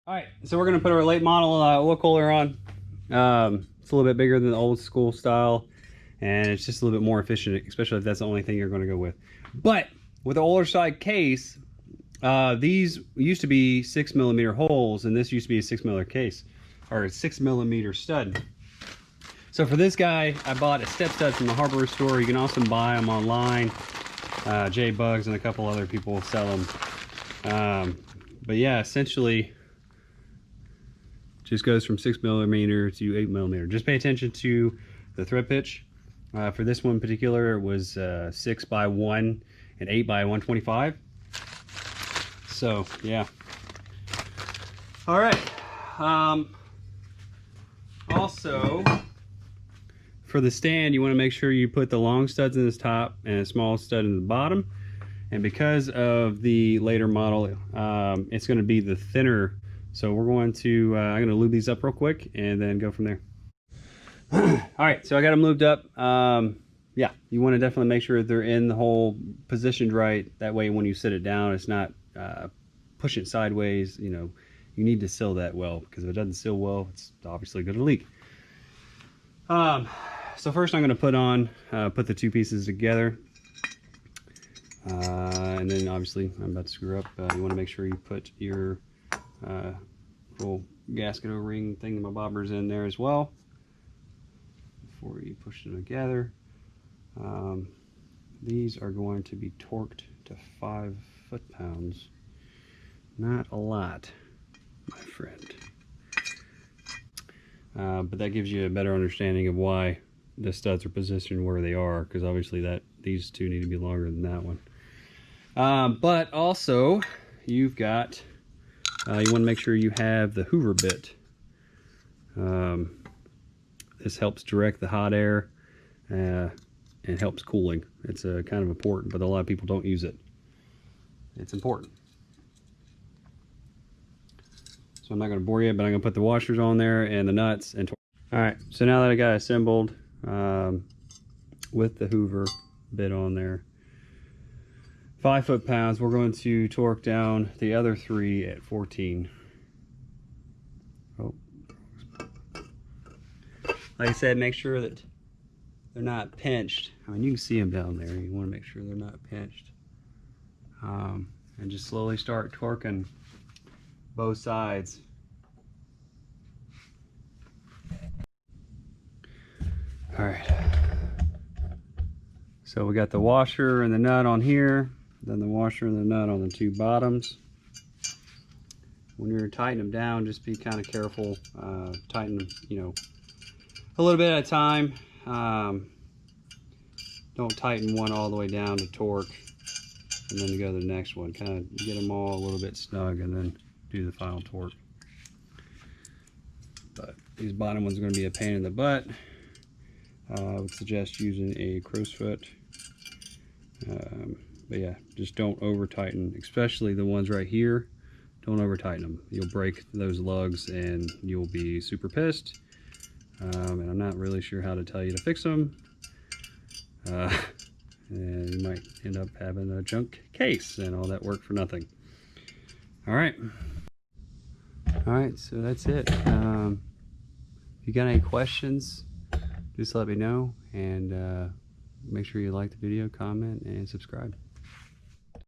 All right, so we're gonna put our late model oil cooler on. It's a little bit bigger than the old school style, and it's just a little bit more efficient, especially if that's the only thing you're gonna go with. But with the older side case, these used to be 6mm holes, and this used to be a 6mm case, or a 6mm stud. So for this guy, I bought a step stud from the hardware store. You can also buy them online. J-Bugs and a couple other people sell them. But yeah, essentially, just goes from 6mm to 8mm. Just pay attention to the thread pitch. For this one in particular, it was 6x1 and 8x125. So yeah. All right. Also, for the stand, you want to make sure you put the long studs in the top and a small stud in the bottom. And because of the later model, it's going to be the thinner. So we're going to, I'm going to lube these up real quick and then go from there. All right, so I got them lubed up. Yeah, you want to definitely make sure they're in the hole positioned right. That way when you sit it down, it's not pushing it sideways. You know, you need to seal that well, because if it doesn't seal well, it's obviously going to leak. So first I'm going to put the two pieces together. And then obviously I'm about to screw up. You want to make sure you put your little gasket O-ring thingamabobbers in there as well before you push them together. These are going to be torqued to 5 foot-pounds. Not a lot, my friend. But that gives you a better understanding of why the studs are positioned where they are, because obviously these two need to be longer than that one. But also, you've got, you want to make sure you have the Hoover bit. This helps direct the hot air and helps cooling. It's kind of important, but a lot of people don't use it. It's important. So I'm not going to bore you, but I'm going to put the washers on there and the nuts. And all right, so now that I got it assembled with the Hoover bit on there, 5 foot-pounds, we're going to torque down the other 3 at 14. Oh. Like I said, make sure that they're not pinched. I mean, you can see them down there. You want to make sure they're not pinched. And just slowly start torquing both sides. All right. So we got the washer and the nut on here, then the washer and the nut on the two bottoms. When you're tightening them down, just be kind of careful. Tighten them, you know, a little bit at a time. Don't tighten one all the way down to torque and then go to the next one. Kind of get them all a little bit snug and then do the final torque. But these bottom ones are going to be a pain in the butt. I would suggest using a crow's foot. But yeah, just don't over tighten, especially the ones right here. Don't over tighten them. You'll break those lugs and you'll be super pissed. And I'm not really sure how to tell you to fix them. And you might end up having a junk case and all that work for nothing. All right, so that's it. If you got any questions, just let me know, and make sure you like the video, comment, and subscribe.